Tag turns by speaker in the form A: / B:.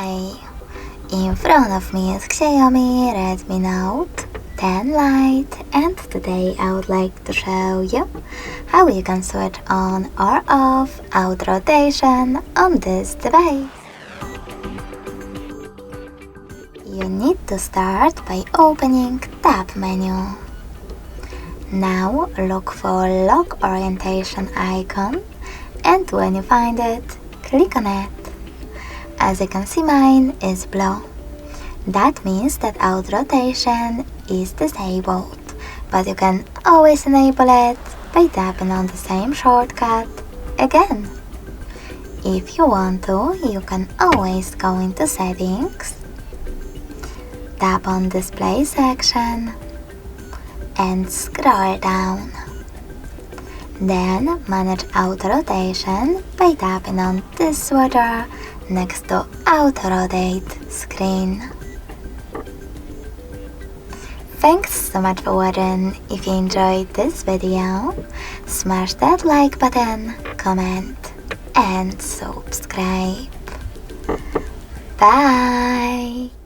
A: Hi! In front of me is Xiaomi Redmi Note 10 Lite, and today I would like to show you how you can switch on or off auto rotation on this device. You need to start by opening Tab menu. Now look for lock orientation icon, and when you find it, click on it. As you can see, mine is blue. That means that auto rotation is disabled, but you can always enable it by tapping on the same shortcut again. If you want to, you can always go into settings, tap on display section and scroll down. Then manage auto rotation by tapping on this switcher next to auto rotate screen. Thanks so much for watching. If you enjoyed this video, smash that like button, comment and subscribe. Bye!